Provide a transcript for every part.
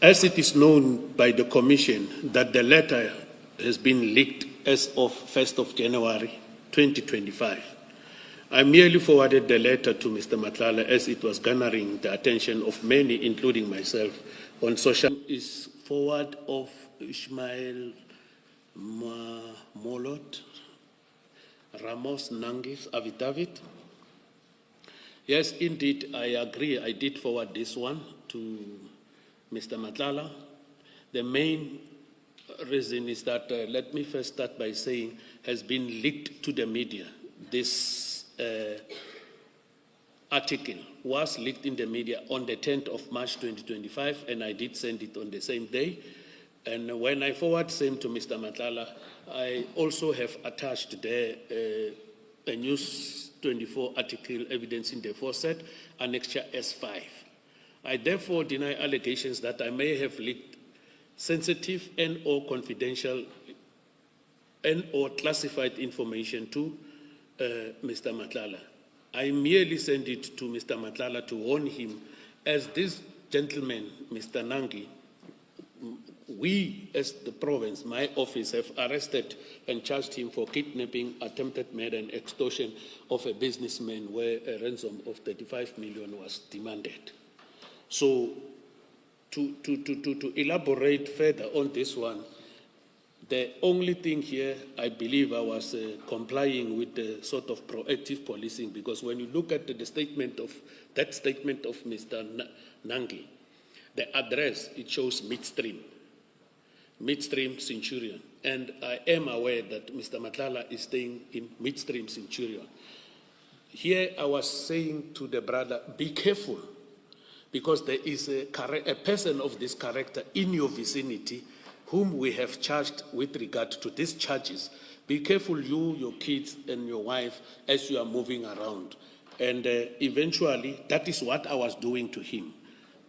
As it is known by the Commission that the letter has been leaked as of 1st of January 2025, I merely forwarded the letter to Mr. Matlala as it was garnering the attention of many, including myself, on social. Is forward of Ismail Molot Ramos Nangi's affidavit. Yes, indeed, I agree. I did forward this one to Mr. Matlala. The main reason is that, let me first start by saying, has been leaked to the media. This article was leaked in the media on the 10th of March 2025, and I did send it on the same day. And when I forward same to Mr. Matlala, I also have attached there a News 24 article evidencing the aforesaid, Annexure S5. I therefore deny allegations that I may have leaked sensitive and or confidential and or classified information to Mr. Matlala. I merely sent it to Mr. Matlala to warn him, as this gentleman, Mr. Nangi, we as the province, my office, have arrested and charged him for kidnapping, attempted murder and extortion of a businessman where a ransom of 35 million was demanded. So to elaborate further on this one, the only thing here, I believe I was complying with the sort of proactive policing, because when you look at the statement of Mr. Nangi, the address, it shows midstream Centurion. And I am aware that Mr. Matlala is staying in midstream Centurion. Here I was saying to the brother, be careful, because there is a person of this character in your vicinity whom we have charged with regard to these charges. Be careful, you, your kids, and your wife, as you are moving around. And eventually, that is what I was doing to him.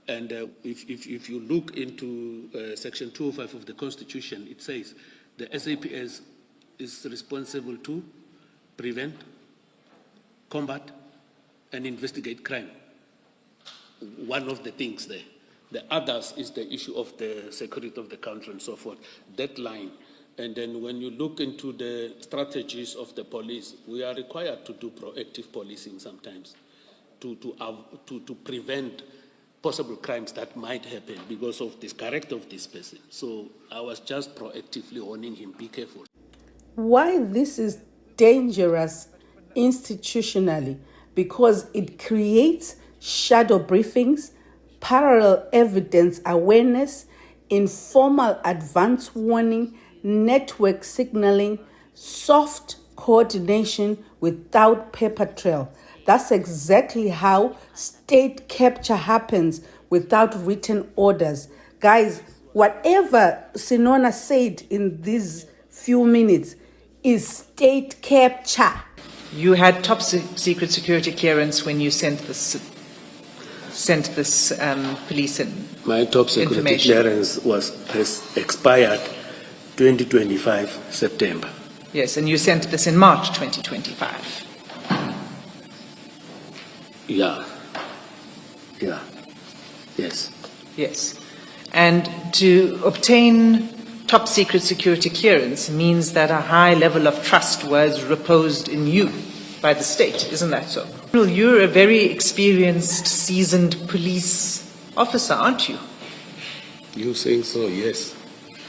And if you look into Section 205 of the Constitution, it says the SAPS is responsible to prevent, combat, and investigate crime. One of the things there. The others is the issue of the security of the country and so forth, that line. And then when you look into the strategies of the police, we are required to do proactive policing sometimes to prevent possible crimes that might happen because of this character of this person. So I was just proactively warning him, be careful. Why this is dangerous institutionally? Because it creates shadow briefings, parallel evidence awareness, informal advance warning, network signaling, soft coordination without paper trail. That's exactly how state capture happens without written orders. Guys, whatever Senona said in these few minutes is state capture. You had top secret security clearance when you sent this police in. My top security clearance has expired 2025 September. Yes, and you sent this in March 2025. Yeah. Yes. Yes. And to obtain top secret security clearance means that a high level of trust was reposed in you by the state, isn't that so? You're a very experienced, seasoned police officer, aren't you? You saying so, yes.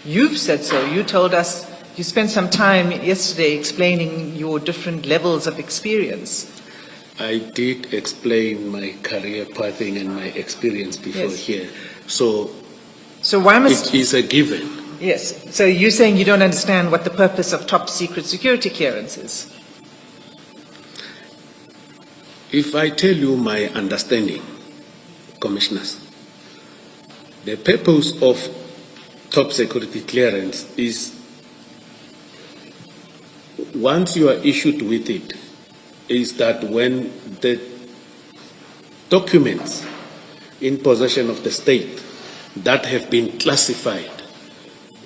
You've said so. You told us, you spent some time yesterday explaining your different levels of experience. I did explain my career pathing and my experience before here. So why must it is a given. Yes. So you're saying you don't understand what the purpose of top secret security clearance is? If I tell you my understanding, commissioners, the purpose of top security clearance is, once you are issued with it, is that when the documents in possession of the state that have been classified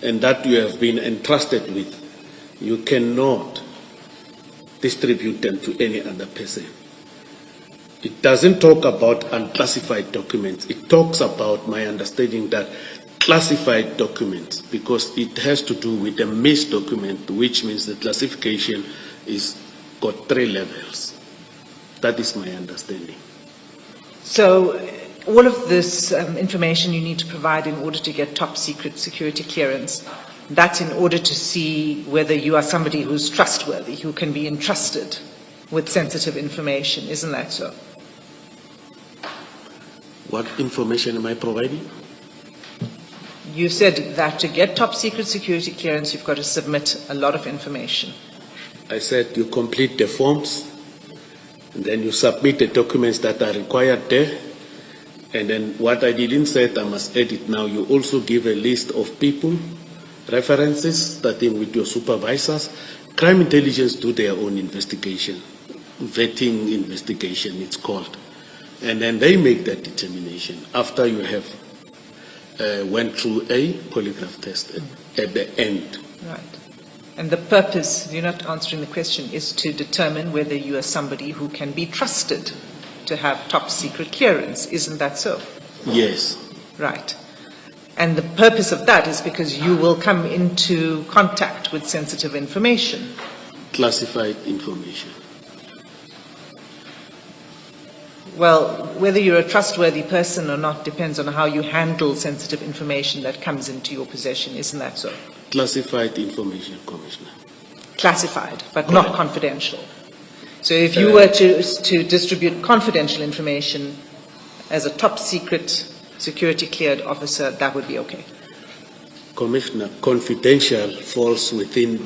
and that you have been entrusted with, you cannot distribute them to any other person. It doesn't talk about unclassified documents. It talks about my understanding that classified documents because it has to do with a missed document, which means the classification is got 3 levels. That is my understanding. So all of this information you need to provide in order to get top secret security clearance, that's in order to see whether you are somebody who's trustworthy, who can be entrusted with sensitive information. Isn't that so? What information am I providing? You said that to get top secret security clearance, you've got to submit a lot of information. I said you complete the forms, and then you submit the documents that are required there. And then what I didn't say, I must edit now, you also give a list of people, references, starting with your supervisors. Crime intelligence do their own investigation, vetting investigation, it's called. And then they make that determination after you have went through a polygraph test at the end. Right. And the purpose, you're not answering the question, is to determine whether you are somebody who can be trusted to have top secret clearance. Isn't that so? Yes. Right. And the purpose of that is because you will come into contact with sensitive information. Classified information. Well, whether you're a trustworthy person or not depends on how you handle sensitive information that comes into your possession. Isn't that so? Classified information, Commissioner. Classified, but not confidential. So if you were to distribute confidential information as a top secret security cleared officer, that would be okay. Commissioner, confidential falls within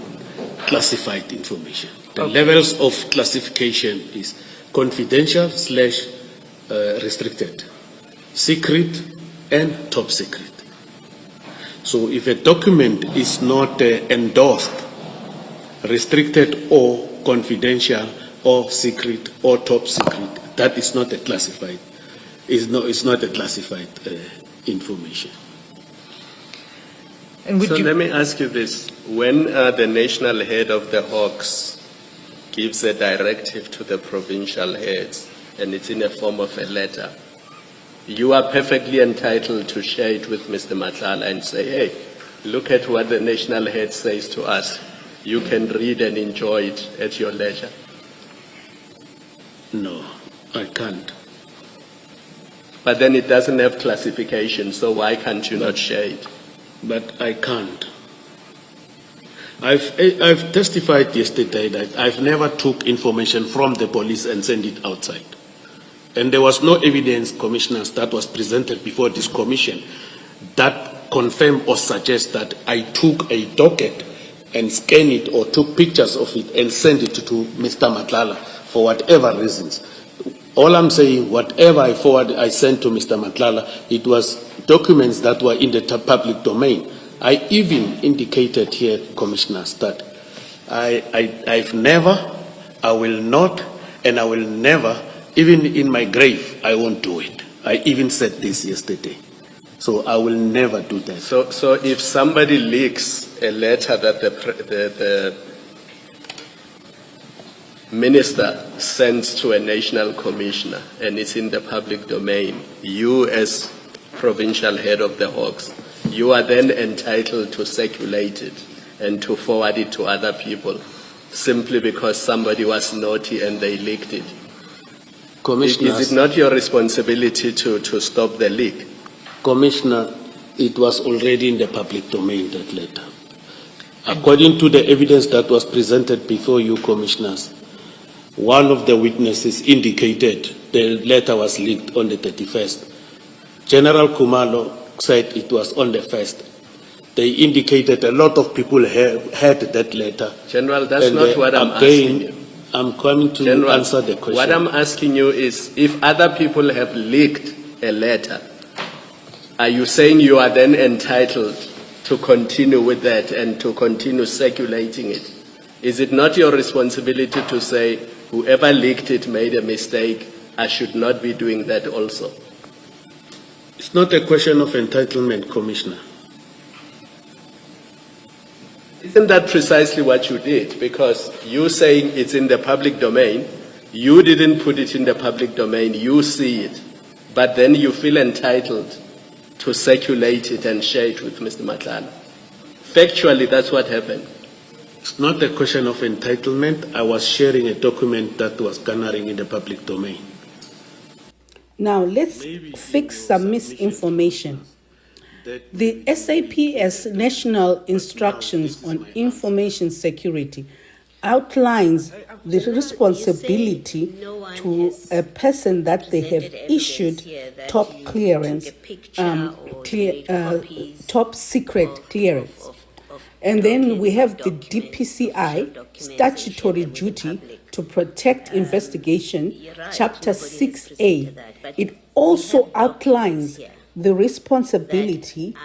classified information. The levels of classification is confidential / restricted, secret, and top secret. So if a document is not endorsed, restricted or confidential or secret or top secret, that is not a classified. It's not a classified information. And would So you, let me ask you this. When the national head of the Hawks gives a directive to the provincial heads, and it's in the form of a letter, you are perfectly entitled to share it with Mr. Matlala and say, hey, look at what the national head says to us. You can read and enjoy it at your leisure. No, I can't. But then it doesn't have classification, so why can't you not share it? But I can't. I've testified yesterday that I've never took information from the police and sent it outside. And there was no evidence, commissioners, that was presented before this commission that confirm or suggest that I took a docket and scanned it or took pictures of it and sent it to Mr. Matlala for whatever reasons. All I'm saying, whatever I sent to Mr. Matlala, it was documents that were in the public domain. I even indicated here, commissioners, that I've never, I will not, and I will never, even in my grave, I won't do it. I even said this yesterday. So I will never do that. So if somebody leaks a letter that the minister sends to a national commissioner and it's in the public domain, you as provincial head of the Hawks, you are then entitled to circulate it and to forward it to other people simply because somebody was naughty and they leaked it. Is it not your responsibility to stop the leak? Commissioner, it was already in the public domain, that letter. According to the evidence that was presented before you, commissioners, one of the witnesses indicated the letter was leaked on the 31st. General Kumalo said it was on the 1st. They indicated a lot of people had that letter. General, that's not what I'm asking you. I'm coming to General, answer the question. What I'm asking you is, if other people have leaked a letter, are you saying you are then entitled to continue with that and to continue circulating it? Is it not your responsibility to say, whoever leaked it made a mistake, I should not be doing that also? It's not a question of entitlement, Commissioner. Isn't that precisely what you did? Because you saying it's in the public domain, you didn't put it in the public domain, you see it, but then you feel entitled to circulate it and share it with Mr. Matlala. Factually, that's what happened. It's not a question of entitlement. I was sharing a document that was garnering in the public domain. Now, let's Maybe fix your some submission misinformation. That The SAPS National Instructions on Information Security outlines the responsibility to a person that they have issued top clearance, top secret clearance. And then we have the DPCI statutory duty to protect investigation, Chapter 6A. It also outlines the responsibility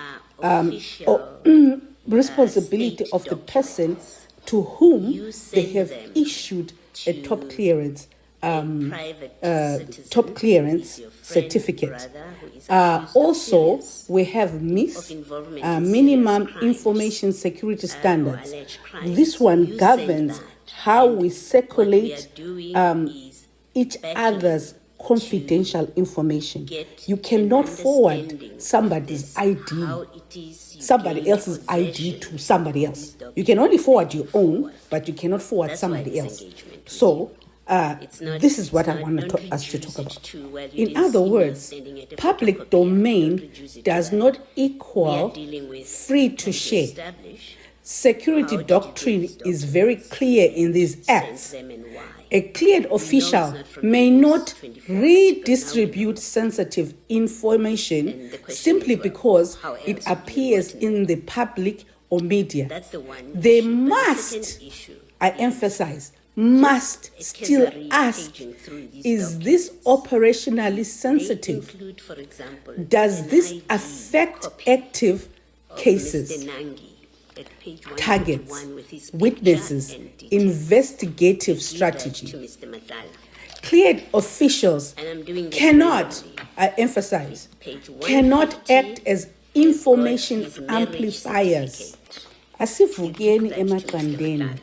responsibility of the person to whom they have issued a top clearance certificate. Also, we have minimum information security standards. This one governs how we circulate each other's confidential information. You cannot forward somebody's somebody else's ID to somebody else. You can only forward your own, but you cannot forward somebody else. So, this is what I want us to talk about. In other words, public domain does not equal free to share. Security doctrine is very clear in these acts. A cleared official may not redistribute sensitive information simply because it appears in the public or media. They must, I emphasize, must still ask, is this operationally sensitive? Does this affect active cases, targets, witnesses, investigative strategy? Cleared officials cannot, I emphasize, cannot act as information amplifiers. Asivukeni emaqandeni.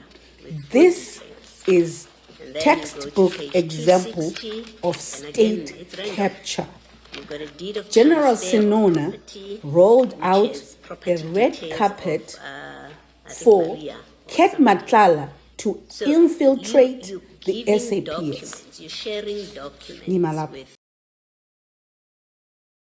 This is textbook example of state capture. General Senona rolled out a red carpet for Ket Matlala to infiltrate the SAPS. You're sharing documents Nimalap. with